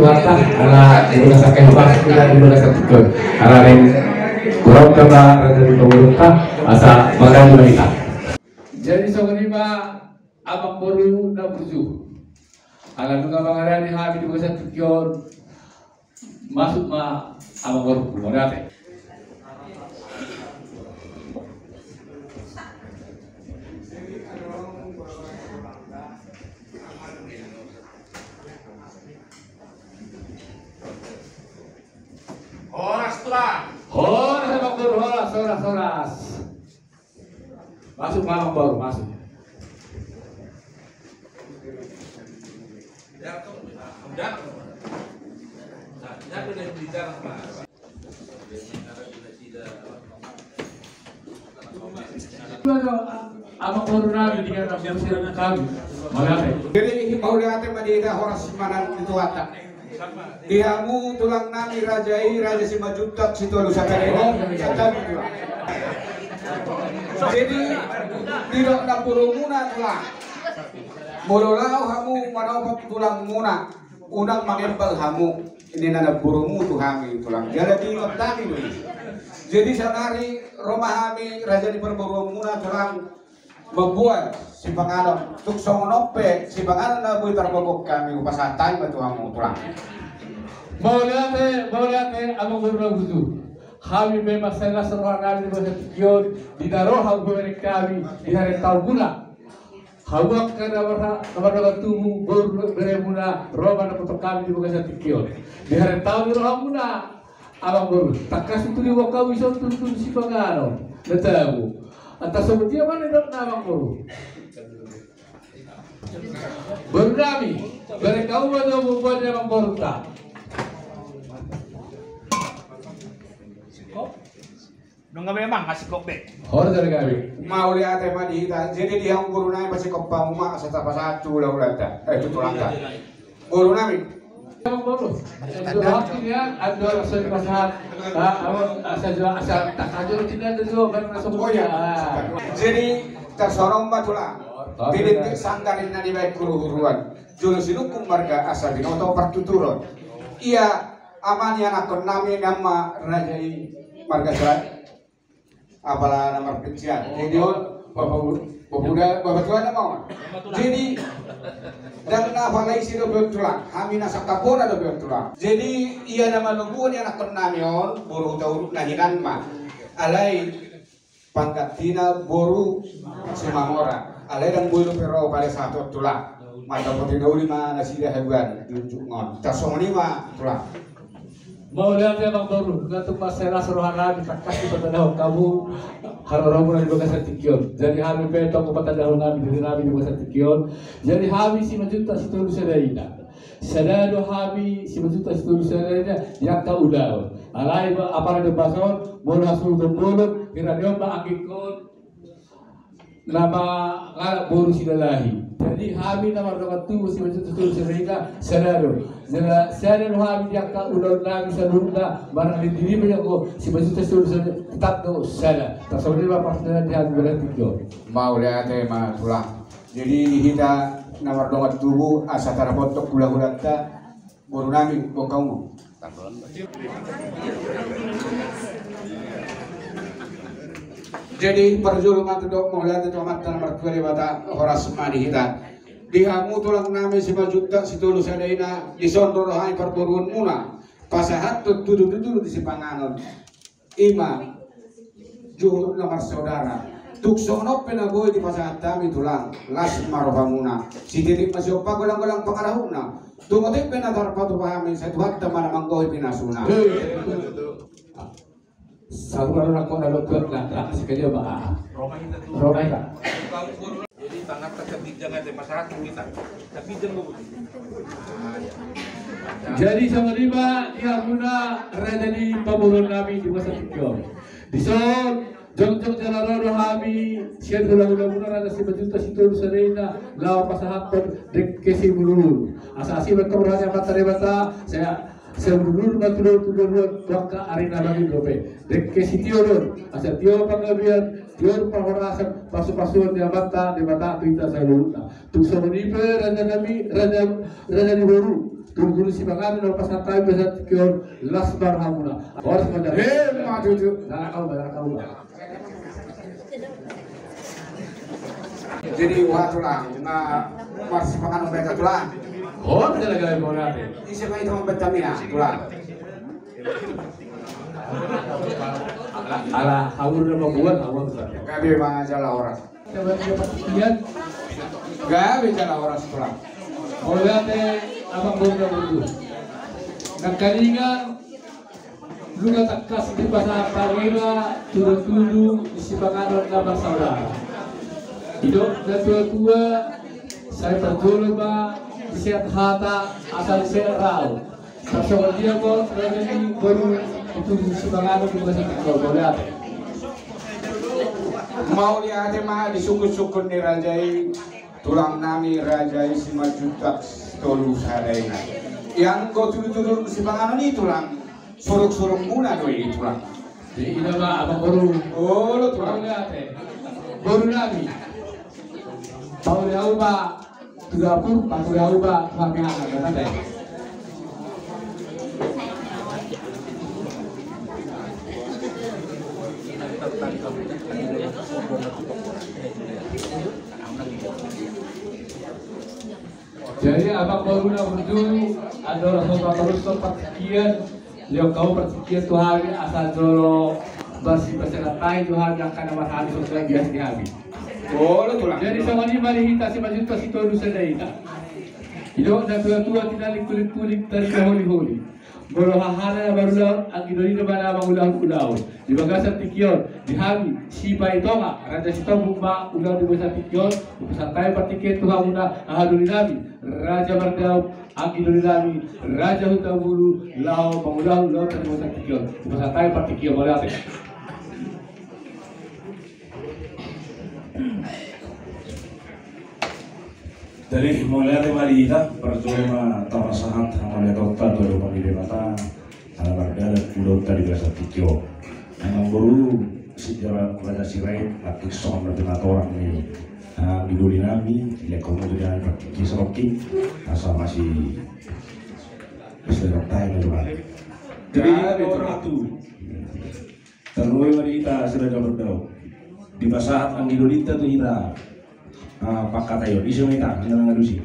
Tuata ala ibu sakit pas kita ibu sakit ke ala lain kurang kena dari pemerintah asa makan kita. Jadi soalnya abang baru na buju. Ala nunga bangarani habi ibu sakit kior masuk ma abang baru kumorate. Horas telah. Horas abang baru horas. Masuk abang baru masuk. Abang baru nabi dengan siapa kami. Jadi mau lihat madida horas manan itu atak. Dihamu tulang nami rajai raja si majutak situ lu sakarena jadi tidak nak burumuna tulang bololau hamu manopat tulang muna unang mangembal hamu ini nana burumu tu hami tulang jadi tidak tadi dulu jadi sanari rumah hami raja di perburumuna tulang membuat si panganom tuk songonope si panganom na buitar bogok kami upasatay batu hamu tulang. Mau lihat abang baru butuh. Kami memang saya seorang nabi bersekian di daroh hamu kami di hari tahun hawa karena tubuh beremuna roba untuk kami di bawah sekian di hari tahun hamuna abang baru tak kasih tu di wakau bisa tuntun si pengano netamu atas sebutnya mana dok abang baru bernami mereka udah membuat abang baru tak. Nunggu memang kasih kopi. Horor dari kami. Mau lihat tema di kita. Jadi dia yang guru nami pasti kopang mak satu satu lah ulata. Itu tulangka. Guru nami. Yang baru. Waktu dia ada rasa pasahan. Asal tak ajar tidak ada juga karena semuanya. Jadi tersorong batulah. Pilih sanggarin nadi baik guru guruan. Julus inukum marga asal binoto pertuturan. Ia aman yang akan nami nama raja marga serat. Apalah nomor pencian. Jadi bapak tua nama. Jadi dan nafalai sih dobe tulang. Kami nasak kapon ada dobe tulang. Jadi ia nama nubuan yang akan namion boru tahu nahinan mah. Alai pangkatina boru semamora. Alai dan boru pero pada satu tulang. Mata putih dauli mah nasi dah hewan tunjuk ngon. Tasong lima tulang. Mau lihat ya bang baru, nggak pasera serohana kita kasih pada kamu haroromu di bawah setikion. Jadi kami petong kepada dahulu nabi dari nabi di bawah setikion. Jadi kami si majuta si tulu sadaina. Sadado kami si majuta si tulu sadaina yang kau udah. Alai apa ada bason, bola hasil bola, kira dia angkikon nama ngalak boru sidalahi. Jadi kami nama dapat tubuh si majuta tulu sadaina sadado. Saya kami yang kau udah nabi sadunda barang di diri banyak kok si majuta tulu sadaina tetap kau sada. Tasawir bapak sudah diambil berarti kau. Mau lihat tema tulang. Jadi kita nomor domat tubuh asa tarapotok gula-gula ta boru nami bokau. Jadi perjulungan itu mau lihat itu amat nomor 2 bata horas mani kita. Dihamu tulang nami si majuta si tulus adaina di sondor hai perburuan muna. Pasahat tuduh di si panganon. Ima juhur nomor saudara. Tuksono penaboy di pasahat kami tulang las marofamuna. Si titik masih opa golang-golang pangarahuna. Tumotik penatar patu pahami saya tuhat teman manggoy pinasuna. Satu baru nak kau nak buat nak kasih kerja bah. Roma itu. Jadi tangan ketiga ada masalah kita. Tapi jangan Jadi sama lima yang guna raja di pemulung nabi di masa tiga. Di son jong jalan rohami sian gula-gula raja si berjuta situ serena lawan pasahat dek kesi bulu. Asasi berkeberanian mata saya sebelum betul waktu arena lagi dope dek kesitiorun asal tio panggabian tio panghorasan pasu-pasuan di mata kita saya lupa tuk somonipe raja di baru Tulu si bangano na pasatay besa tikion lasbar hamuna. Harus mandar. Maju tu. Nakau. Jadi watulah na masih makan mereka tulang. Oh, talaga mo natin. Isa pa ito membetamina tulang. Ala hawur na mabuhat hawur sa. Gabi majalah orang. Yan. Gabi jalan orang tulang. Olate abang bunda mundu. Nagkalinga luga takas di pasar Tarima tulu isi panganon nama saudara. Hidup dan tua saya berjulma sehat hata asal serau. Sama dia kok ini baru itu isi panganon di pasar Tarima boleh. Mau lihat mah disukun-sukun ni rajai tulang nami rajai 5 juta tolu sadaina. Yang kau turun si panganon ini tulang suruk-suruk muna doi tulang. Jadi ini mah abang baru. Oh lo tulang. Baru lagi. Tahun lalu pak 30, tahun lalu pak kami ada. Jadi abang baru nak menuju ada orang terus tempat sekian. Lihat kau persekian Tuhan asal dulu bersih berseratai Tuhan yang akan dapat habis sesuai biasa dihabis. Oh lo tulang. Jadi sama ni mari kita si maju tu si tolu sedai. Hidup dan tua tidak kulit dari holi. Bolo hahana barulah angin na bana ulah. Di bagasan tikion, di hami si tonga raja sita bumba ulah di bagasan tikion, santai patiket Tuhan muna ahaduli nami raja bardau angin nami raja hutabulu lao pangulau lao di bagasan tikion, santai patikion boleh. Dari mulai marita percuma tapasahat mulai kota baru pamilih mata ala marga dan pulau tadi biasa tikyo yang baru sejarah raja sirai laki soal orang nih di dulu nami lihat kamu dengan kisah rocky asal masih istilah time juga jadi orang itu terus marita sudah berdau di pasahat ang didulita tuh kita pakat ayo di sini kita jangan ngadusi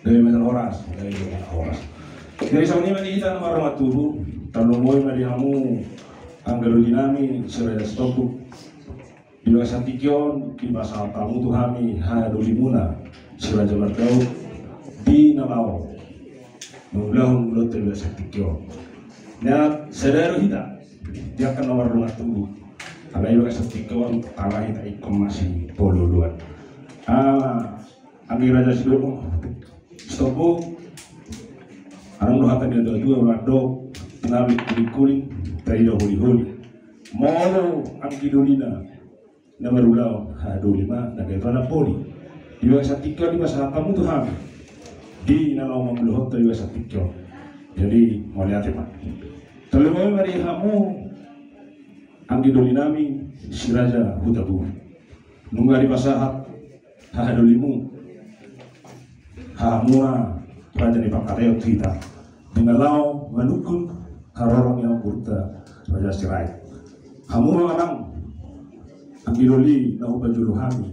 dari metal horas dari sama ini kita nomor rumah tubuh terlalu boy mari kamu anggaru dinami serada stokuk di bawah santikion di pasal kamu tuh kami hadu limuna serada berdau di namau mengulang mulut dari bawah santikion nah saudara kita dia akan nomor rumah tubuh ada di bawah santikion kalah kita ikut masih polo luar Ambil raja sidoko stopo arang lo hata dia dua wado nabi kuling tadi dah holi molo angki dolina nama rulau dolima dan itu anak poli di bawah satikyo di masa kamu tuh ham di nama omong luhut di bawah satikyo jadi mau lihat pak terlalu mari kamu angki dolinami si raja hutabu nunggu di pasahat hahadulimu hamua raja di pakateo kita mengalau menukun harorong yang burta raja sirai hamua orang angiloli na ubajulu hami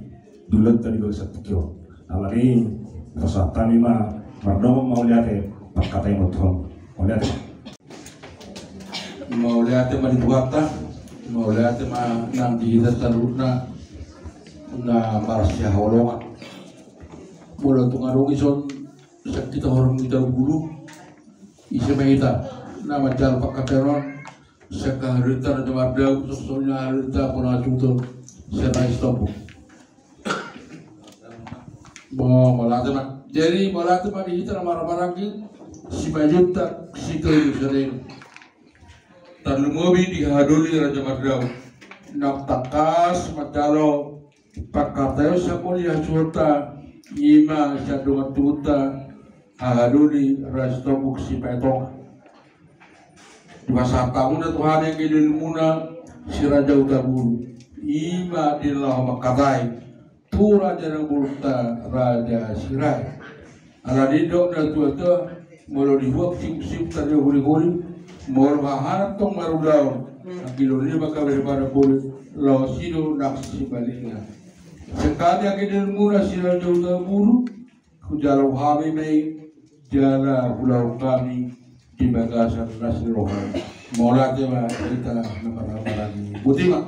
dulat tadi bagi satikyo alani rasa kami mah mardom mau lihat pakateo motor mau lihat mah dibuatah mau lihat mah nang di taruna na marasya holongan mula tungarong ison sa kita horong kita bulu isa mahita na majal pagkaperon sa kaharita na dumadaw susunya harita po na junto sa naistopo malata na jadi malata na dihita na maramarangin si Mayunta si Toyo Sareno tarlumobi di haduli Raja Mardaw nagtakas matalo pagkatayo sa kuliah surta ima sa dumatuta ahaduli rastobuk si Petong di masa tamu na Tuhan yang ililmuna si Raja Utabulu ima dilah makatay tu Raja ng Burta Raja Siray ala didok na tuwa molo dibuat sip tadi huli molo hahanap tong marudao akilo ni baka daripada boleh lo sido nak sibaliknya sekali akhirnya mula sila jauh buru kujalau habi mai jala pulau kami di bagasan nasi rohani mola jema kita nama lagi butima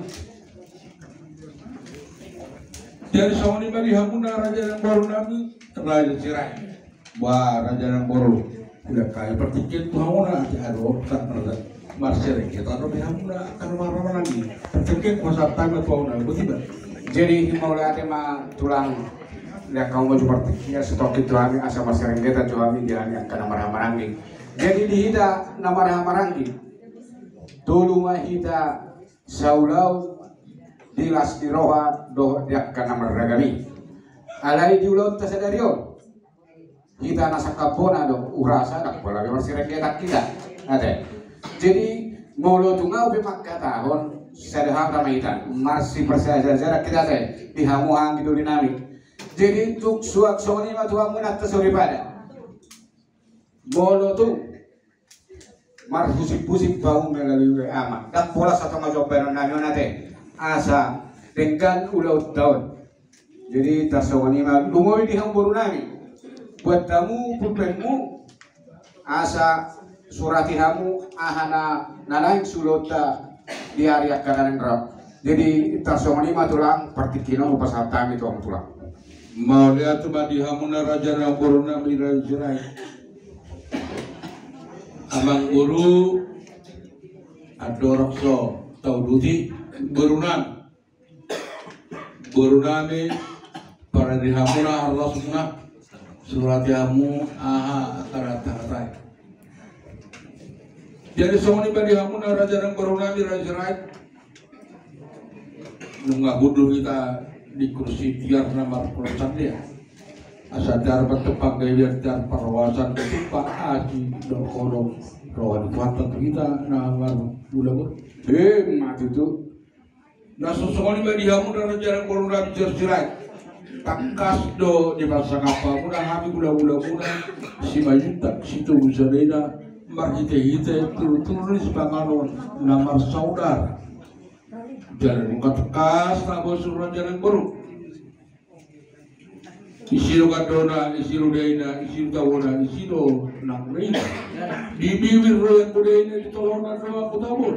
dari sawani bagi hamuna raja yang baru nami raja cirai wah raja yang baru udah kaya pertiket hamuna ado tak pernah marsere kita ado hamuna kan marah lagi pertiket masa tangga hamuna butima jadi himaulah tema tulang lihat kamu baju pertiket stok itu kami asal masyarakat kita kami jalan yang kena marah-maranggi jadi di hita nama marah-maranggi dulu mah hita saulau dilas di roha do dia kana maragami alai diulon tasadario kita nasa kapona do urasa dak bola masih reketak kita ada jadi molo tungau be makka tahun sederhana maitan masih persaja kita teh di hamuhang gitu dinamik jadi tuk suak soni mah tuang menat tesori pada molo tu mar pusik-pusik bau melalui amat dak bola satu ngajoban namiona teh asa dengan ulau tahun jadi tasawani mah lumoy di hamburu nami buat tamu pulpenmu asa suratihamu ahana nanaing sulota di area kanan rap jadi tasawani mah tulang partikino pas hatami itu tulang mau lihat mah di hamuna raja yang baru nami raja amang guru adorokso tau duti Berunami para dihamuna Allah semua surat yamu aha akaratai jadi semua ini dihamuna raja yang berunami raja rakyat nunggah budu kita di kursi biar nama perusahaan dia asal dar bertepang gaya dar perwasan ketupat aji dan kolom rawan kuatan kita nama bulan mati itu nah sosokoni ba dihamu dan raja koruna dicercerai takas do di masa apa mudah habi gula-gula mudah si mayuta situ usarena marhite-hite tulis bangalon nama saudara jalan tekas nabo suruh jalan baru isiru kadona isiru daina isiru tawona isiru nangreina di bibir royan kudaina ditolongan doa kutabur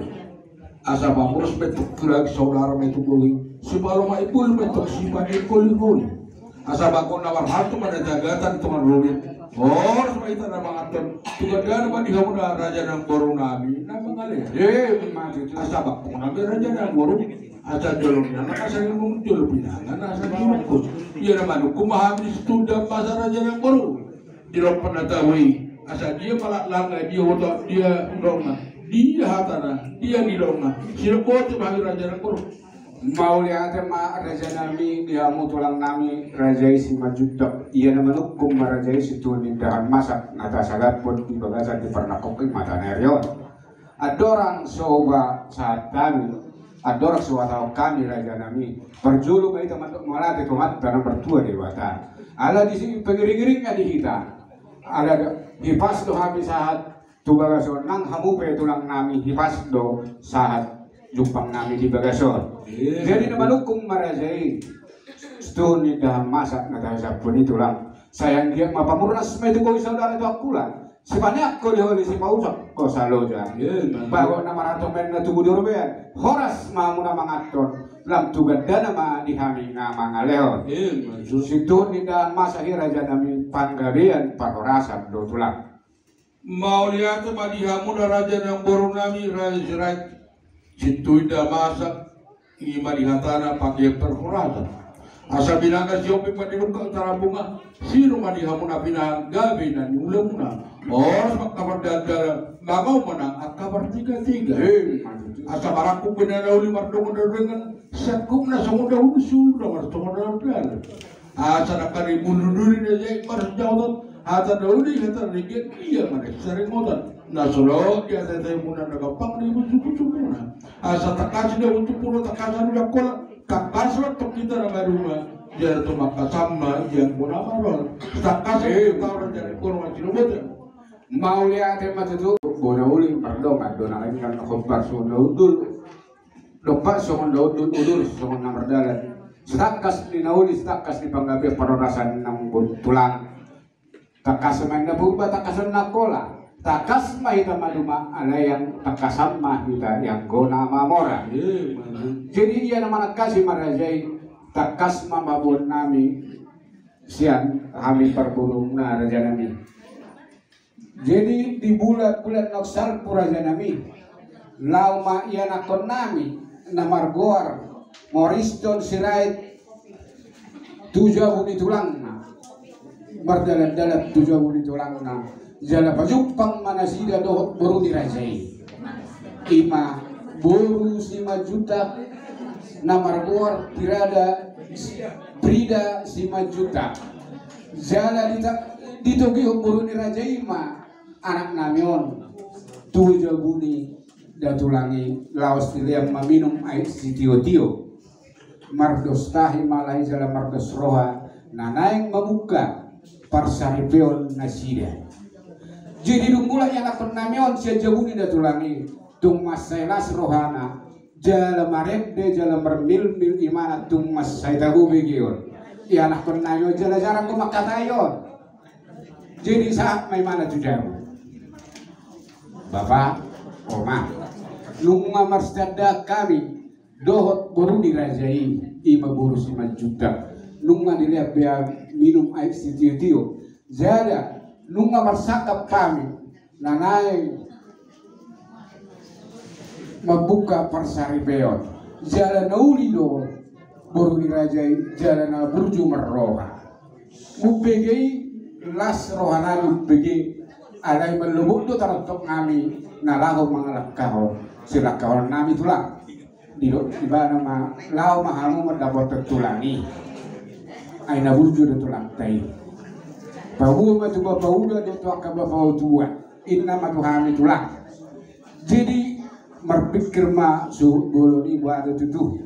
asa pamurus bentuk kulag saudara bentuk boli si paloma ibul bentuk si panir kuli asa bakon nawar hatu pada jagatan teman rumit semua itu nama aton tugadan apa dihamuna raja nang boru nami nama ngale asa bakon nabi raja nang boru asa jolong anak asa muncul pinangan asa diukus iya nama kumahami stunda masa raja nang boru dilok penatawi asa dia malah langga dia woto dia ndonga dia hatana dia nilonga sila kote bagi raja nang boru mau lihat ma raja nami dia mau tulang nami raja isi majudak iya nama hukum raja isi tuh nindahan masak nata sagat pun di bagasan di pernah kokin mata nerion ada orang soba saat kami ada orang suatu kami raja nami berjulu bayi teman-teman malah itu mat tanam bertua di wata ala di sini pengiring-iringnya di kita ada hipas tuh habis saat tu bagason nang hamu pe tulang nami hipas do saat jumpang nami di bagason jadi nama hukum marajai stuni dalam masak nata sapun itulah sayang dia ma pamurnas me itu kau saudara itu aku lah sebanyak kau lihat si pausak kau saloja bago nama rato men na tubuh dorbean horas mamu nama ngaton lam tugas dana ma dihami nama ngaleo situ di dalam masak raja nami panggalian pahorasan do tulang mau lihat ma dihamu raja yang baru nami raja situ ida masak ima dihatana pakai perhorasan asa binanga siopi padiluka utara bunga sino madihamu na pinahan gabi na niulamuna semak kabar dadara magau menang at kabar 3-3 asa baraku pinanauli mardongan dengan sakum na samuda usul na martongan na asa nakari buluduri na jay marjautan hata dauli kata rigit iya mana sering modan na solo dia tete muna nagapang ni suku-suku na asa takasi na untuk puro takasan udah kola kakasrat to kita na maruma jar to makasama yang muna maron takasi tawra dari puro macilobot mau lihat matutu bona uli pardon adona lagi kan khobar sunda udul dopak songon udul songon namardalan setakas di nauli setakas di panggabe parorasan nang tulang takas menda buba takasan nakola takas mahita maduma ala yang takasan mahita yang gona mamora jadi ia nama kasih marajai takas mamabun nami sian kami perbulung na raja nami jadi di bulan noksal puraja nami lauma ia nakon nami namargoar Moriston sirait 7 buni tulang na berdalat-dalat 7 buni tulang na jala pajumpang manasida dohot baru dirajai ima boru 5 juta namargoar tirada Prida 5 juta jala ditogi baru dirajai ma anak namion 7 buni datulangi laos tiliang maminum air si tio-tio mardos tahi malai jala mardos roha nanaing mabuka parsaripeon nasida jadi dumula yang akan namion si jabuni datulangi tung masailas rohana jala marende jala mermil-mil imana tung masai tahu begion ya anak namion jala jarang kumakatayon jadi saat may mana juga bapak Oma lunga marsdada kami dohot baru dirajai ima buru 5 juta lunga dilihat biar minum air si tio jada lunga marsakap kami nanai mabuka persari beon jala nauli do baru dirajai jala na burju merroha mubegei las rohanani mubegei alai melubuk do tarantok kami nalahu mangalak kahon sila kahon nami tulang di bana ma lau mahamu mendapat tertulangi aina burju do tulang tai bahu ma tu bahuda do tu akaba bahu tua inna ma tuhami tulang jadi berpikir ma su boloni buat itu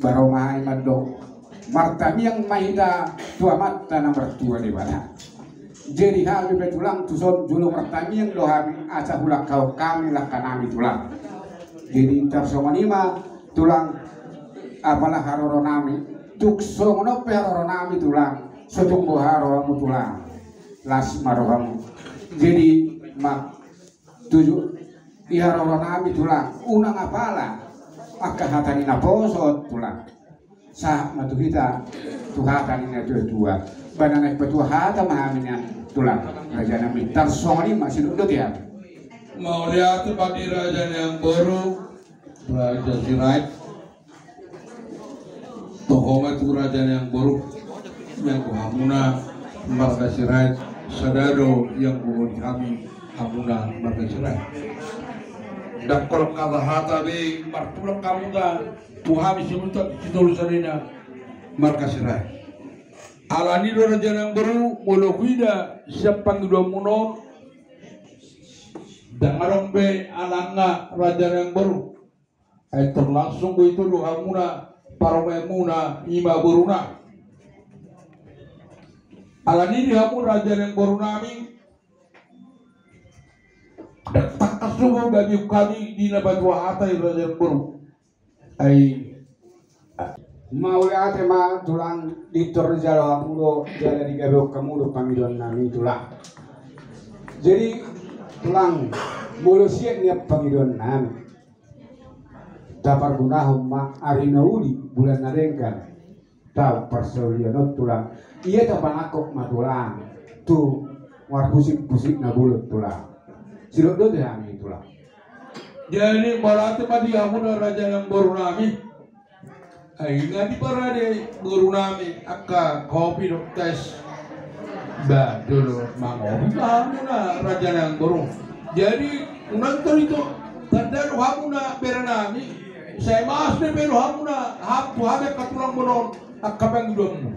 baromai mado martami yang mahida tua mata nomor 2 di bana jadi kami betulang tuson julung pertami yang dohami asa hulak kau kami lah kanami tulang jadi tersomanima tulang apalah haroro nami tuk songono pe haroro nami tulang sotung boharo tulang las marohamu jadi mak 7 iharoro nami tulang unang apalah maka hatani naposot tulang sah matu kita tuhatan ini dua banana petua hata mahamnya tulang raja nami tarsoni masih duduk ya mau lihat bagi raja yang baru raja sirait tohoma itu raja yang baru yang kuhamuna marga sirait sadado yang kuhuni kami hamuna marga sirait dan kalau kata hata be martulang kamu dah tuhami sebentar situlusanina marga sirait alani do raja yang baru molokuida siapang dua munon dan arombe alanga raja yang baru ay terlangsung itu doa muna para muna ima buruna alani dihamu raja yang baru nami dan tak kasugo bagi kami di nabatwa atai raja yang baru ay mau lihat ma tulang ditor jalo amulo jala di gabok kamu pamilon nami tulang jadi tulang mulu siap niap pamilon nami dapat gunahum ma arinauli bulan narengkan tahu persaulianot tulang iya tapan akok ma tulang tu war pusik na bulut tulang silok do deh ami tulang jadi berarti madi amun raja yang baru nami ay ngadi para de guru nami akka kopi dok tes ba dulu mangopi hamuna raja yang baru jadi unantor itu tanda hamuna beranami saya mas de beru hamuna hap tu habe katulang bonon akka bang dom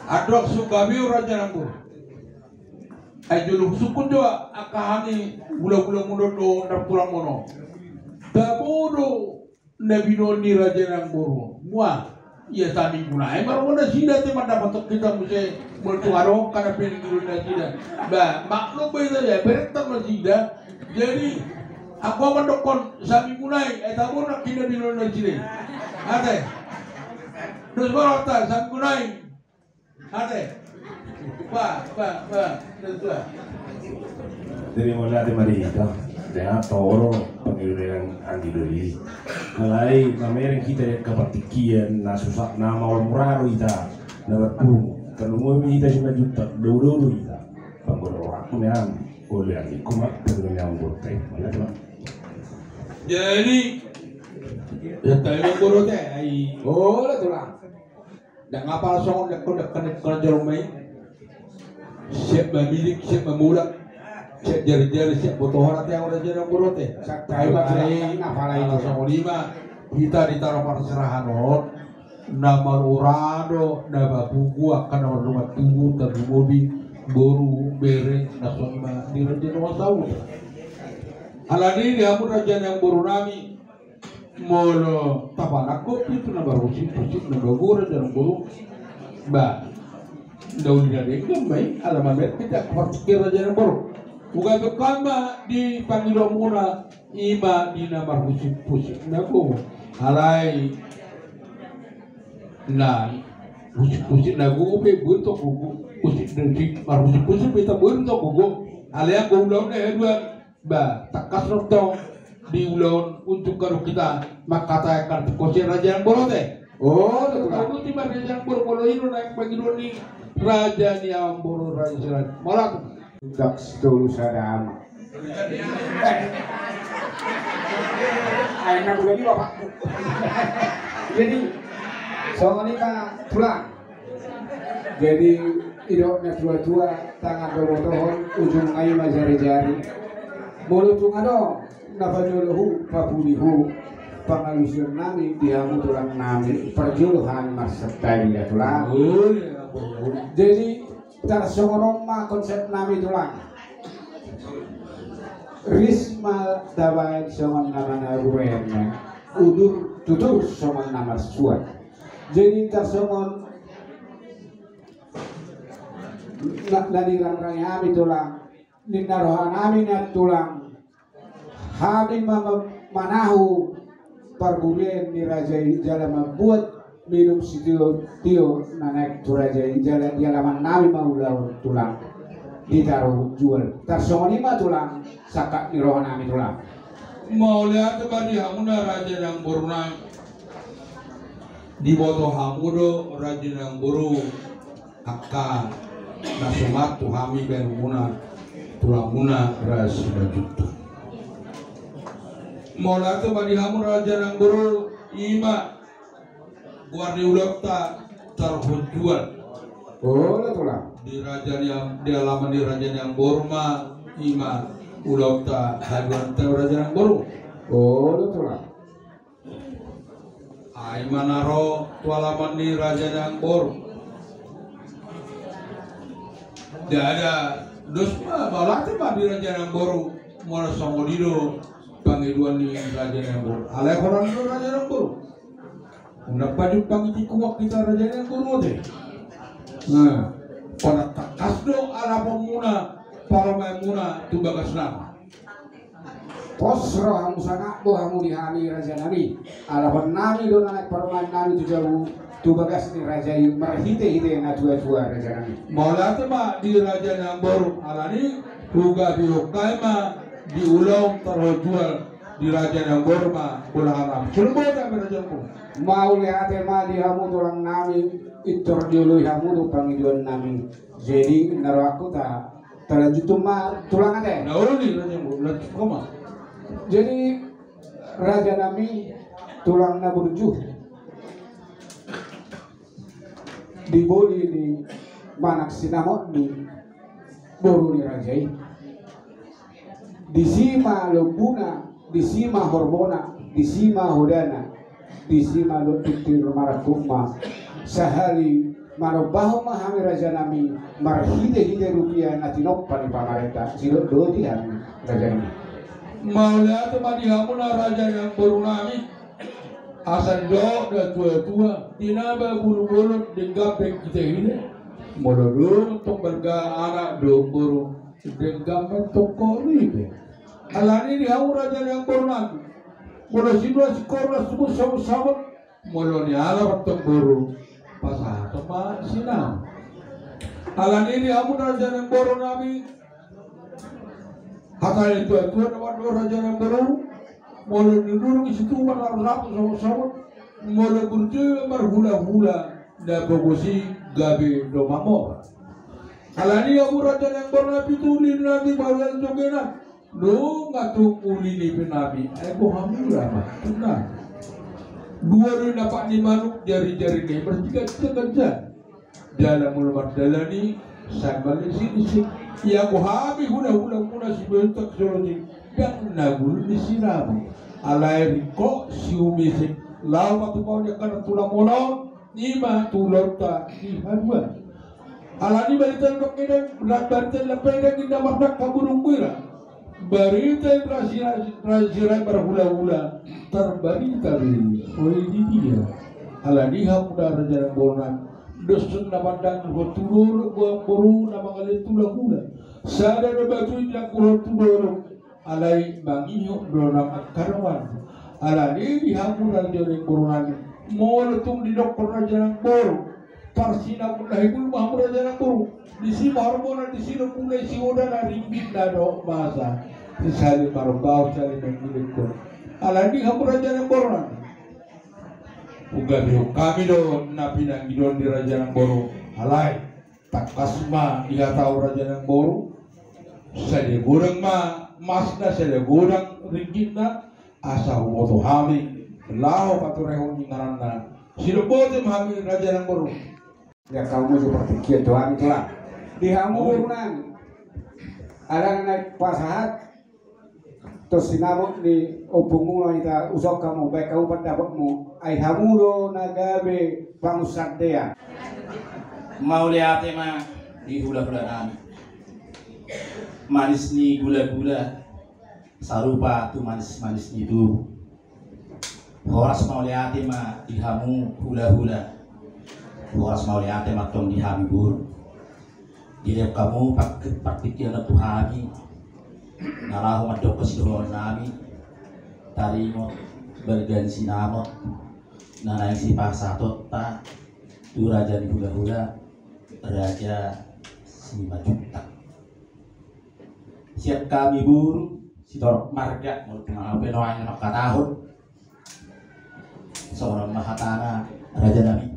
adok sugabi raja yang baru ay dulu sukun do akka hani bula-bula mundo do tulang bonon tabodo Nabi Noni raja yang baru, muah Iya tadi gunai baru mana sida teh dapat kita mesti bertuarok karena pengen dulu sida. Bah maklum itu ya beretak sida. Jadi aku mendokon sami gunai eta bona kita dulu sida. Ate. Terus baru ta sami gunai. Ate. Ba. Terus. Dari mulai ada marita, dia toro pengirian andi doli. Malai namanya kita yang kepatikian, nasusak nama orang murah ita, dapat pun. Kalau mau kita cuma juta, dulu ita. Bangun orang pun yang boleh lagi kumat dengan yang borte, mana cuma. Jadi, ya tayo borote ay. Oh, lah tulang. Dak ngapal song dak kena jorong mai. Siap bamilik, siap memulak. Siap jari-jari, siap botohan nanti yang udah jadi borote. Saktai batai ngapalai Kalau sama lima kita ditaruh pada serahan nama urado, nama buku akan nama rumah tunggu tapi mobil boru bere nasonima di raja nomor tahu. Alani dia pun raja yang boru nami molo tapanako itu nama rusik nama boru raja yang boru ba daun dari kembali alamat kita parkir raja yang boru. Bukan kekama di panggilan muna ima di nama rusik naku alai na rusik naku pe buntok buku rusik dari rusik kita buntok buku alai aku ulang dua ba takas rotong di ulang untuk kalau kita makata akan kosir raja yang borote. Oh, kalau di mana raja yang boro ini naik panggilan ni raja yang boro raja malah Dak stulu sadam. Aina bulan ini bapak. Jadi soalnya kan tulang. Jadi idoknya tua-tua tangan domotohon ujung ayu jari-jari. Mulut tungado nafajuluhu papulihu pangalusun nami diamu tulang nami perjuluhan mas setai ya tulang. Jadi tarsongonong ma konsep nami tulang risma dawain songon nama naruennya udur tutur songon nama suat jadi tarsongon dari rang-rang kami tulang ninarohan kami na tulang kami manahu parbulen ni raja jalan membuat minum si tio nanek turajai jalan di halaman nami mau lawan tulang ditaruh jual tarsongonima tulang sakak di roh nami tulang mau lihat tadi hamuna raja yang boruna di boto hamudo raja yang boru akka nasumat tuhami bermuna tulang muna raja juta mau lihat tadi hamuna raja yang boru ima guardi ulokta terhujuan. Oh, tulang. Di raja yang di halaman di raja yang borma ima ulokta haduan teu raja yang boru. Oh, tulang. Ai manaro tu halaman di raja yang boru. Dia ada dosma balate di raja yang boru. Mora somodido pangiduan di raja yang boru. Alai orang itu raja yang boru. Kenapa jupang itu kuat kita raja yang boru deh. Nah, pada takas do ala pemuna para memuna tu bagas nama. Posro hamu sangat bo hamu dihami raja nami. Alapan nami do naik permain nami tu jauh tu bagas ni raja yang merhite-hite na tua-tua raja nami. Malah tu mak di raja yang baru alani juga diukai mak diulang terjual di raja yang baru mak bola haram. Sulbo tak raja pun. Mau lihat ma di hamu tulang nami itor diului hamu do pangiduan nami. Jadi naro aku tak terlanjut ma tulang ada. Nah uli raja baru lanjut koma. Jadi raja nami tulang na berjuh diboli di manak sinamot di boru ni rajai di sima lobuna di sima horbona di sima hodana di sima lotitir marakuma sahali manobaho mahami raja nami marhide-hide rupiah natinok pani pamarenta silo doti hami raja nami. Mau lihat tadi hamuna raja yang baru nami Asan do da tua-tua tinaba bulu-bulu denggapeng kita ini molodong tong berga anak do buru denggapeng toko ini alani di haura yang kornak molo situasi kornak semua sama-sama molo ni ala tong buru pasah teman sinam alani di haura yang buru nabi hatta itu nama raja yang buru molo duduk di situ warap sama-sama molo burju marhula-hula da bogosi gabe do mamor alani abu raja yang pernah pituli nabi bawal jogena do ngatu uli ni nabi aku hamura mah tenang dua ri dapat ni manuk jari-jari ni bertiga kerja dalam mulmat dalani sambal sini ya aku habi hula-hula muna si bentak soloji dan nagul di sirabu alai kok siumisik lawa tu kau dia kena tulang mono lima tulang tak di haduan alani baritan dok ini berat baritan lepai dan kita masak kaburung kuira baritan rasirai berhula-hula terbarita beri oleh dia alani hamuda raja bonan dosun namandang turun buang boru nama kali tulang hula sadar batu yang kurang turun alai bangiyo dorang karwan alani dihamuran joreng borunan mol tung di dokter raja nang boru tarsina pun lahibul mahmud raja nang boru di si hormona di sini mulai si oda na rimbit na do masa si sali marobau sali mengilik ko alani hamur raja nang borunan ugabi kami do napi nang gidon di raja nang boru alai tak kasma dia tahu raja nang boru saya goreng ma masna saya godang ringgitna asa moto hami lao paturehon ngaranna sirobote hami raja nang boru ya kamu seperti kieu doang itulah di hamurunan ada naik pasahat terus sinabot di obungu ita usok kamu baik kamu pendapatmu ai hamuro nagabe pangusakdea mau lihat mah di hula-hula nami manis ni gula-gula sarupa tu manis-manis itu horas mau lihat mah dihamu hula-hula horas mau lihat mah tong dihambur dilihat kamu pak pikir na tuhami narahu madok kesidohon nami tarimo bergansi namot nanai si pasatot ta tu raja di hula-hula raja si majuta siap kami buru si torok marga mau pengape noang nak katahun seorang mahatana raja nami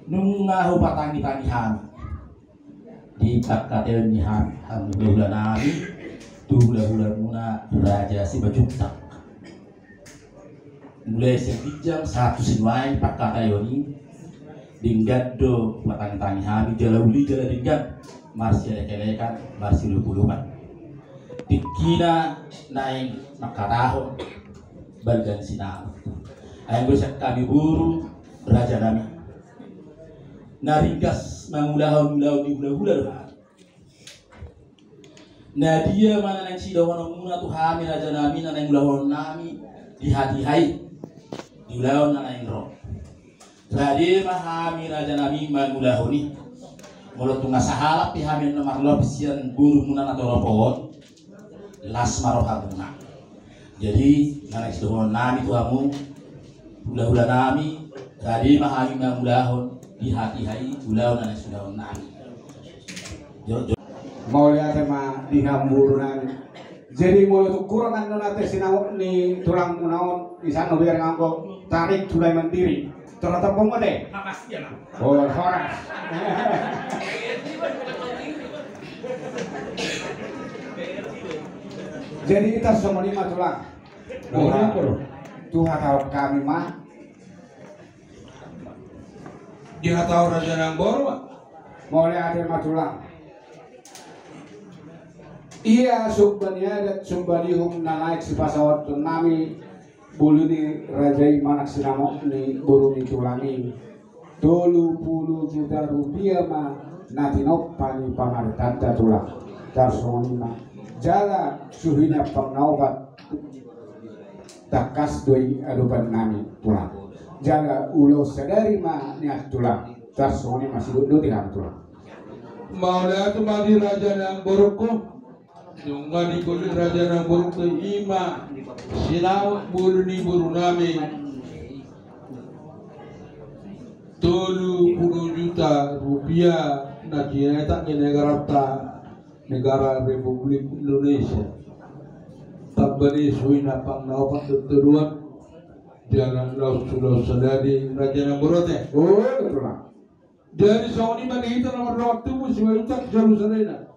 nungahu patangi-tangi hami di kakkateun ni hami hula nami tu hula muna raja si majuta mulai sebijang satu sinwai pakkatayoni dinggat do patangi-tangi hami jalauli jala dinggat marsi leke-lekan marsi lupuluman dikina naing makatahon balgan sinam ayang besak kami buru raja nami naringgas mangulahon-ulah di hula-hula nah dia mana nang sidawan muna tu hami raja nami nang ulahon nami di hati hai di ulahon nang roh Rade mahami raja nami mangulahoni mulut tunga sahalap pihamin nomor lopsian buru munan atau ropon las marohamuna jadi nanek sedon nami tuamu hula-hula nami rade mahami mangulahon di hati hai ulahon nanek sedon nami mau lihat mah dihamburunan jadi mulut kurangan nate sinau ni tulang munaon di sana biar nganggo tarik tulai mandiri ternyata pengode Makasih ya, oh horas jadi kita semua lima tulang Tuhan tahu kami mah dia tahu raja nang boru mau lihat mah tulang iya subbannya subbanihum naik si pasawat nami bulu ni rajai manak sinamok ni buru ni tulangi 20 juta rupiah mah natinop pani pamaritanta tulang tarsonima jala suhina pengnaubat takas doi adupan nami tulang jaga ulo sadari ma niat tulang tas soni masih do tiang tulang Maula tu mari raja yang boroko yung ngani kulit raja yang boroko ima sinaw bulu ni buru nami 30 juta rupiah na kineta ni negara Republik Indonesia tabbani suina pang naupat tuturuan jalan laut sudah sadari raja yang borote oh tulang dari Saudi manita nomor waktu musuh utak jalu sadena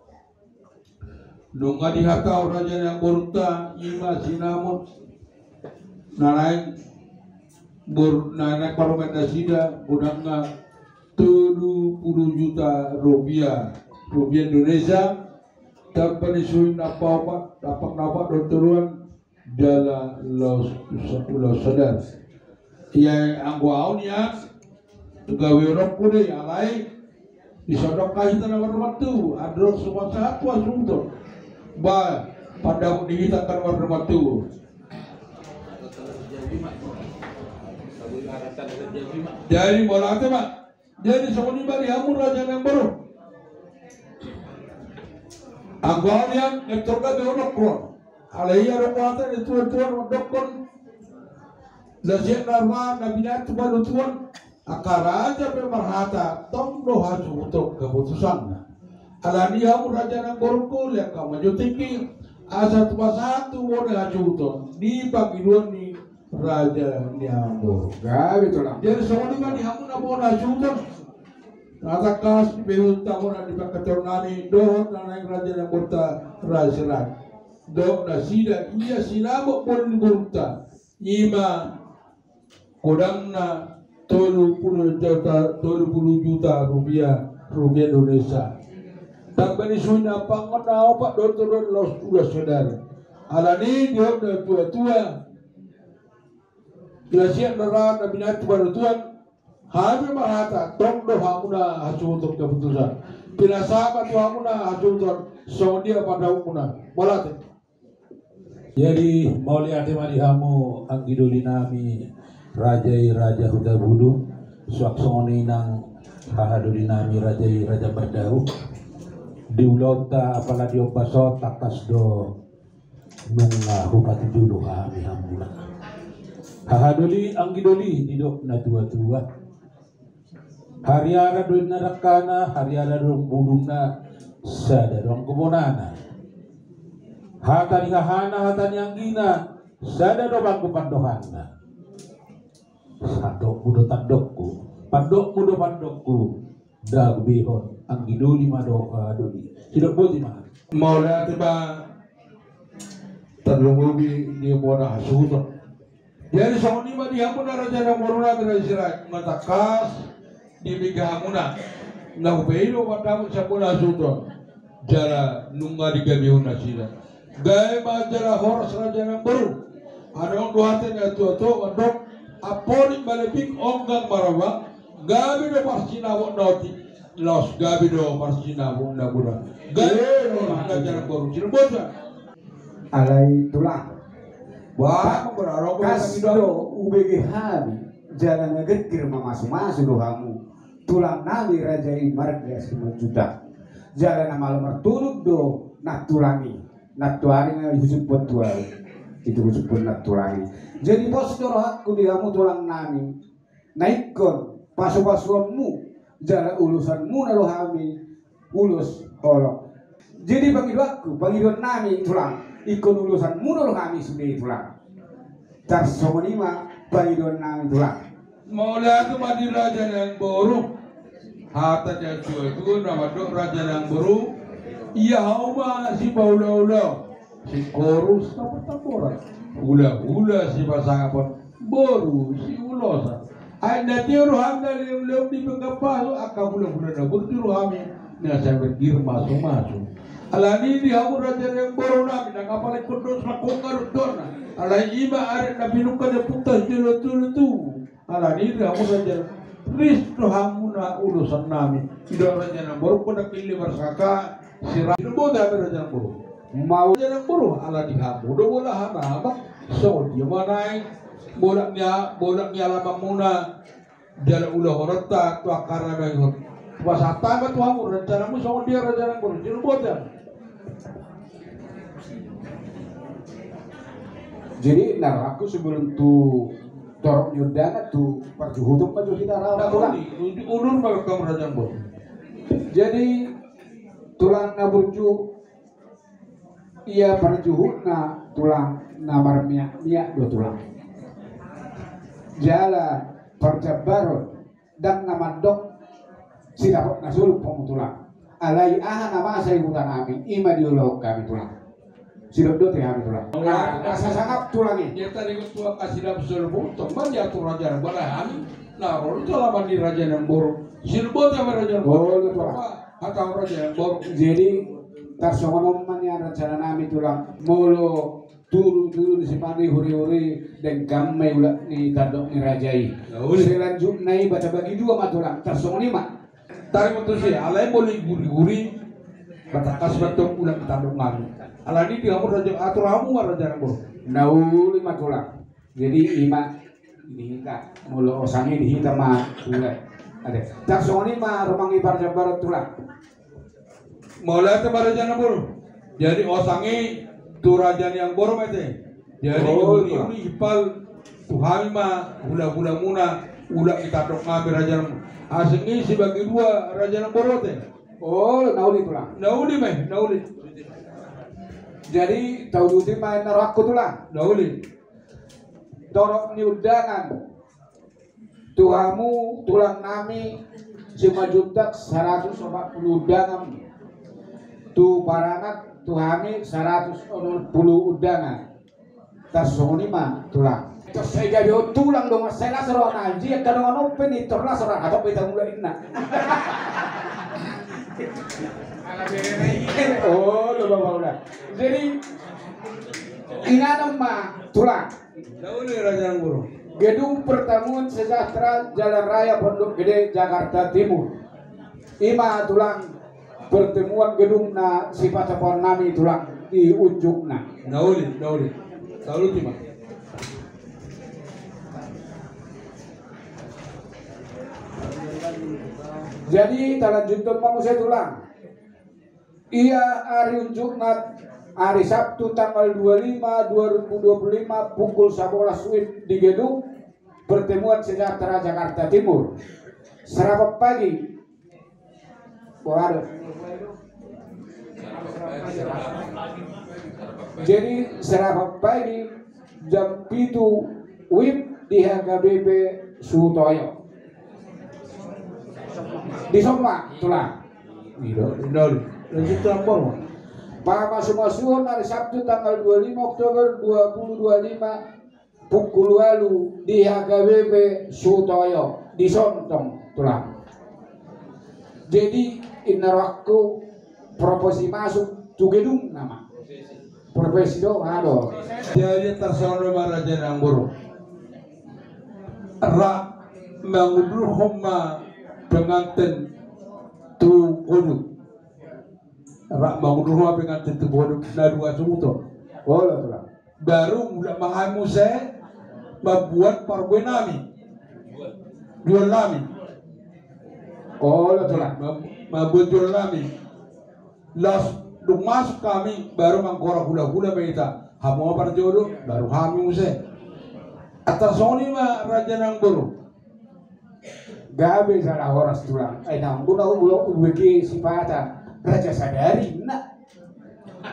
nunga dihatau raja yang borota ima sinamot nanaik naik parlemen nasida budangna 30 juta rupiah Indonesia tak penisuin apa dapat doktoran dalam los sadar ya angguau niat gawe rok kude alai disodok kahita na waktu adrok semua satu asunto ba pada dihitakan warna waktu jadi bola ate mak jadi sokoni bari hamur raja yang baru agak yang nektorka beonok kron alai arok ate itu dokon lasiak narma nabinat baru tuan akaraja pemerhata tong doha untuk keputusan alani hamur raja yang baru kuliah kamu jutiki asat pasatu boleh ajuton di pagiduan ni raja niambo gawe tulang jadi semua ni hamun abona ajuton nata kas beut tamona di pakatornani dohon naik raja yang burta raja do nasida iya sinamo pun burta ima kodamna 30 juta rupiah Indonesia tak benisunya pangon na opak doktor los ulas saudara alani dia udah tua Ilasian neraka binat baru Tuhan Hami mahata tong do hamuna hasil untuk keputusan pinasabat hamuna hasil untuk sondia pada umuna bolate jadi mauliati marihamu anggiduli nami raja huda bulu suaksoni nang hahaduli nami raja berdau diulota apalagi opasot takas do nunga hupati dulu kami hamuna hahaduli anggiduli didok na tua hariara doin narakana hariara dong budungna sada dong kebonana hata dihahana hata nyanggina sada do bangku pandohana sadok mudo tandokku pandokku dag bihon anggiduli mado duli tidak boleh mah maula tiba terlungubi dia bona hasuto jadi soni mah dia pun raja yang moruna berisirat matakas di bigamuna na ubeiro padamu sapuna hasuto jara nunga di gabiuna sila gaya majara horas raja yang baru ada orang duhaten ya tua dok apori balebik onggang marawa gabi do parsina wo noti los gabi do parsina wo nabura gabi do raja yang baru cirebon alai tulang wah berarok kasdo UBG Habi jalan ngegetir masuk do hamu tulang nabi raja marga 5 juta jalan malam merturut do nak tulangi nak tuari nga husuk buat tuari itu husuk buat nak tulangi jadi bos aku di kamu tulang nami naikon pasu-pasuanmu jalan ulusanmu nalu hami ulus holok jadi panggil nami tulang ikon ulusanmu nalu hami sudah tulang tarsomonima panggil nami tulang maula itu madi raja yang baru hata yang itu nama dok raja yang baru iya hauma si baula si korus tapor hula si pasangapon baru si ulosa ay natiru hamda leum di penggapaso akabula na burtiru hami na sabar gir masuk alani di hamu raja yang baru namin nakapalay kundos na kungarut doon alay iba arit na binuka na putas tulu alani di hamu raja Risto hamu na urusan namin ida raja yang baru pada pilih bersaka sirah itu bodoh raja yang baru mau Jangan buru ala dihamu do bola hana so dia manai bolaknya lama muna jala ulah horata tu akarna bangun wasata ba tu hamu rencana mu so dia rencana buru jiru bodan. Jadi nah aku sebelum tu torok nyudana tu perjuhuduk maju kita rawa tulang. Ulur ba kamu rencana buru. Jadi tulang naburju ia perjuhudna tulang namar miak dua tulang. Jala perjabarut dan nama dok si dapat nasul pemutulang. Alai aha nama saya bukan kami ima diulau kami tulang. Si dok teh kami tulang. Rasa sangat tulangnya. Dia tadi ketua kasih dapat serbu teman dia tu raja balahan. Nah, orang tu lah mandi raja yang boru. Silbot yang raja yang boru. Atau raja yang boru. Jadi tarsonoman yang rencana nami tulang mulu turu di sipani huri-huri dan gamme ulah ni tadok ni rajai. Selanjutnya baca bagi dua matulang tarsonima. Tari mutusi alai boleh guri-guri batakas batok ulah tadok ngami. Alani dia mau raja atur hamu raja yang boru. Nauli matulang. Jadi ima dihita mulu osangi dihita mah ulah. Ada tarsonima rumang ibar jabar tulang. Mulai kemarin jangan buru. Jadi osangi tu raja yang boru mete. Jadi ini hipal Tuhan mah hula-hula muna ulah kita dok ngambil raja. Asengi sebagai dua raja yang boru teh. Oh, nauli tulang. Nauli meh, nauli. Jadi tahu duti main narakku tulang. Nauli. Dorok ni undangan. Tuhamu tulang nami cuma jutak 140 undangan. Tu parangat tuhami 140 undangan. Tasoni mah tulang. Terus saya jadi tulang dong. Saya lah seorang aji. Kadang-kadang open itu lah seorang atau kita mulai inna. Oh, udah. Jadi ingat mah tulang. Nauli raja yang boru. Gedung Pertemuan Sejahtera Jalan Raya Pondok Gede Jakarta Timur. Ima tulang pertemuan gedung na sifat nami tulang di ujungna. Nauli. Tahu cuma. Jadi talanjutkan kamu saya tulang. Ia hari unjukna hari Sabtu tanggal 25 2025 pukul 11 WIB di gedung Pertemuan Sejahtera Jakarta Timur. Serapat pagi. Jadi serapat pagi jam 7 WIB di HKBP Sutoyo. Di Soma tulang. Nauli. Lanjut tampol. Pak Masuk hari Sabtu tanggal 25 Oktober 2025 pukul 8 di HKBP Sutoyo di Sontong tulang. Jadi inaraku proposi masuk tu gedung nama. Profesi do ado. Jadi tersono raja yang boru. Ra mengudur homa pengantin tu koduk. Rak mengudur homa pengantin tu koduk na dua sumuto. Boleh tulang. Baru mulai mahamu saya membuat parwe nami. Jual nami. Oh, tulang. Membuat jual nami. Las duk masuk kami baru mangkora hula-hula beita. Hamu apa jodoh baru hamu saya. Atas soni mah raja nang boru. Gabe salah horas tulang. Nang guna ulo ubeki sifata raja sadari nak.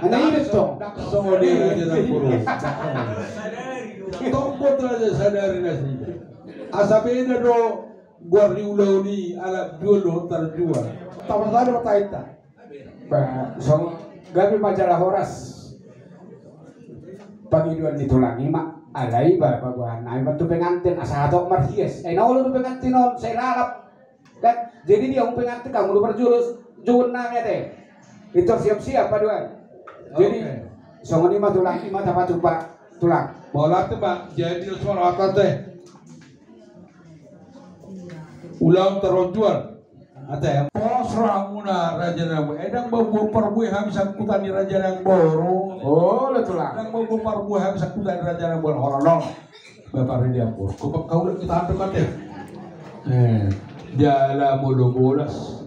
Ana ini dong. Soni raja nang boru. Tompot raja sadari nasi. Asabeda do gua riulau ni ala dulu terjual. Taman sana bertaita. So gabi majalah horas pagi dua ditulangi mak alai bapak buah naik batu pengantin asal atau marhies naulu tu pengantin on saya lalap kan jadi dia pengantin kamu lu berjurus junangnya deh itu siap-siap paduan jadi songo ni mah tulang ni mah dapat coba tulang bola tu pak jadi suara apa teh ulang terjual Ate pos ramuna raja nang edang bawa perbuih habis angkutan di raja nang boro. Oh, letulah. Edang bawa perbuih habis angkutan di raja nang boro. Orang bapak ini ampun. Kau kita antuk ate. Jala mulu bolas.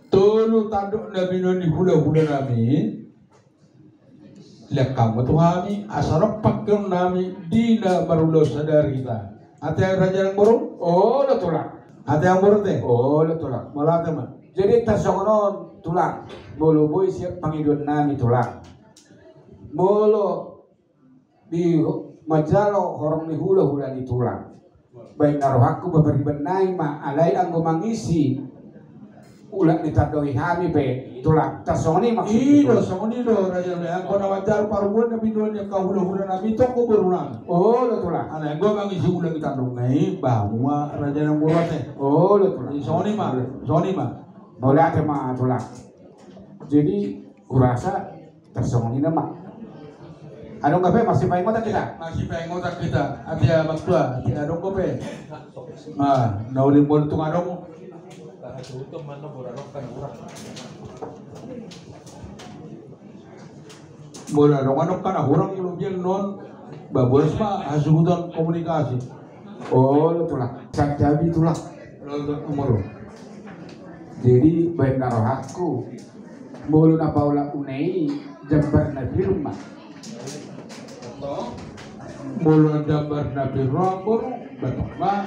Tulu tanduk nabi noni hula-hula nami. Lihat kamu tuh kami asal pakai nami dina barulo sadar kita. Ate raja nang boro? Oh, letulah. Ate yang boro teh? Oh, letulah. Malah teman. Jadi tasongono tulang. Bolo boy siap pangidon nami tulang. Bolo di majalo horong ni hula-hula di tulang. Baik naruh aku babari benai ma alai anggo mangisi ulang ditadoi hami pe tulang. Tasongoni maksudnya. Ilo songoni do raja me angko na wajar paruan na bidon yang kau hula-hula nami toko berunang. Oh, letulah. Ana gua mangisi ulang kita ngai bahwa raja yang boro teh. Oh, letulah. Songoni mah. Boleh ada mah tulang. Jadi kurasa tersongoni nama. Adong kape masih paling otak kita. Masih pengen otak kita. Atia maktua, atia adong kope. Nah, naulin bol tung adong. Bola dong anok kana orang lubian non babolas mah hasutan komunikasi. Oh, letulah. Sakjabi tulang. Umur. Jadi baik naruh aku. Bolu na paula unei jambar na firma. Mulu gambar nabi rambur batok ma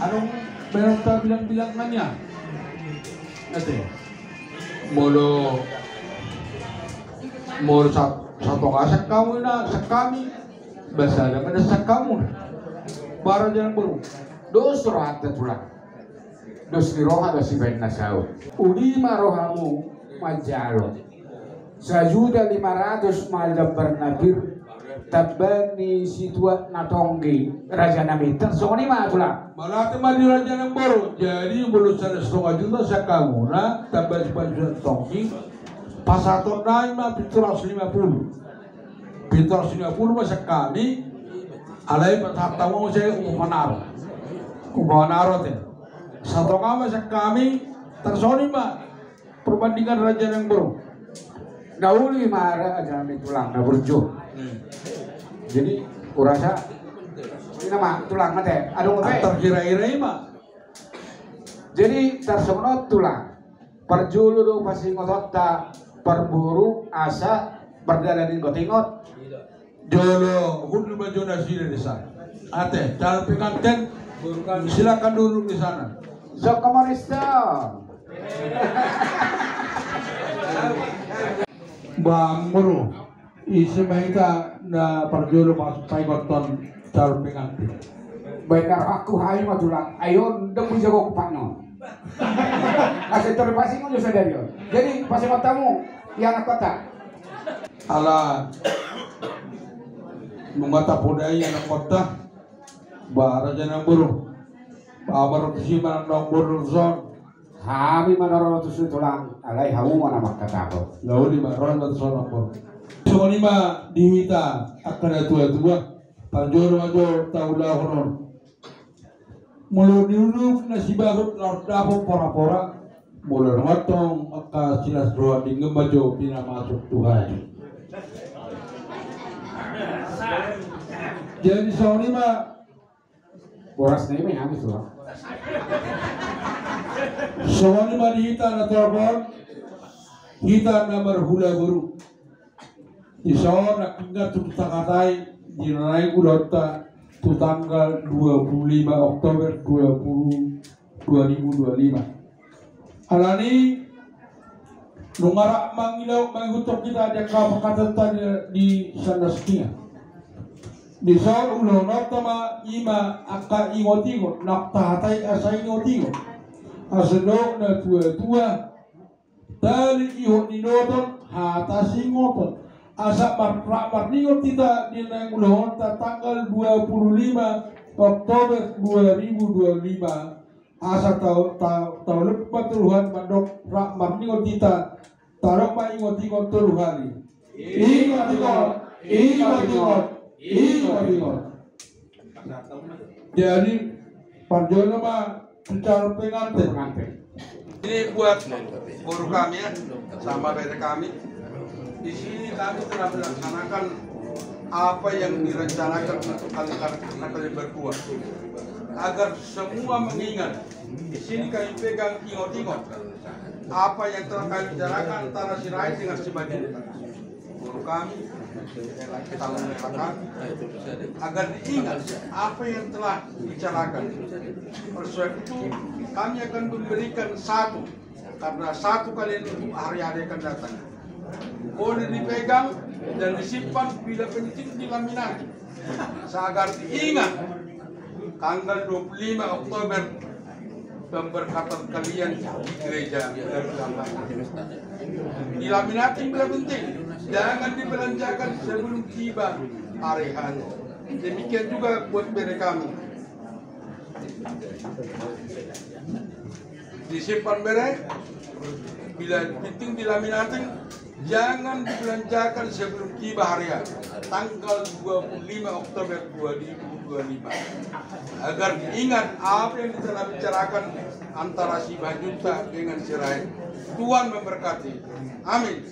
anong meron ta bilang-bilang nanya ate mulu satu kasak kamu na sa kami basa naman na sa kamu para jangan baru Dos rohata tulang. Dos ni roha dos si baik nasau. Ulima rohamu majalo. Sajuda 500 mal jambar nabir tabani situat natonggi raja nami tersoni mah tulang. malati mah di raja ng baru jadi belum 1,5 juta sa kamu na tabani sa tongki pasaton na mah 750 mah sa kami alay patatawa mo siya umanaro teh satu kama sa kami tersoni mah perbandingan raja ng baru Nauli mara aja nami tulang na burjo. Jadi kurasa ini nama tulang mate. Aduh mate. terkira-kira mah Jadi tersono tulang. Perjulu do pasti ngotot ta perburu asa berdalanin gotingot. jolo hulu baju nasi di sana ate calon pengantin silakan duduk di sana. Sok komunista. Bang Muru, isi mereka na perjulu masuk Saigoton calon pengantin. Benar aku hai mah tulang. Ayo ndem jago kupano. Kasih terpasi mo sadari. Jadi pasti matamu yang anak kota. Ala mengata podai anak kota bara janang buru. Babar si manang buru zon. Kami menurut itu tulang. Alai hamu mana makata ko. Lalu di baron atau zon buru. So lima diwita akan tua-tua. Panjoro majo taulah honon. Mulu diuluk na si barut dapo pora-pora mula matong maka silas doa di ngemajo pina masuk Tuhan. Jadi soalnya mah Boras na ini habis tulang. soalnya mah dihita na telepon hita na berhula guru. Iso nak ingat tuh takatai di naik udota itu tanggal 25 Oktober 2025. Alani nungara mangilaw manghutok kita ada kapakatan tadi di Sandaskia. Di saat ulo notama ima aka ingotingo naktahatay asa ingotingo. Asano na tua tali iho ninoton hatas ingoton. Asa marningot kita di nang ulahon tanggal 25 Oktober 2025 asa tahun lepas Tuhan mandok marningot kita tarok ma ingot Tuhan ingot jadi panjono mah Bicara pengantin. pengantin. Ini buat guru kami ya, sama PT kami. Di sini kami telah melaksanakan apa yang direncanakan untuk kalian berdua, agar semua mengingat. Di sini kami pegang ingot-ingot apa yang telah kami bicarakan antara si Rais dengan si Baju. Guru kami kita mengatakan agar diingat apa yang telah dibicarakan. Oleh sebab itu kami akan memberikan satu, karena satu kali untuk hari-hari akan datang. Boleh dipegang dan disimpan bila penting dilaminati, agar diingat tanggal 25 Oktober pemberkatan kalian di gereja. Dilaminati bila penting, jangan dibelanjakan sebelum tiba hari H. Demikian juga buat bere kami. Disimpan bere, bila penting dilaminati, jangan dibelanjakan sebelum tiba hari H, tanggal 25 Oktober 2025. Agar diingat apa yang telah bicarakan antara si Bajunta dengan si Rai. Tuhan memberkati. Amin.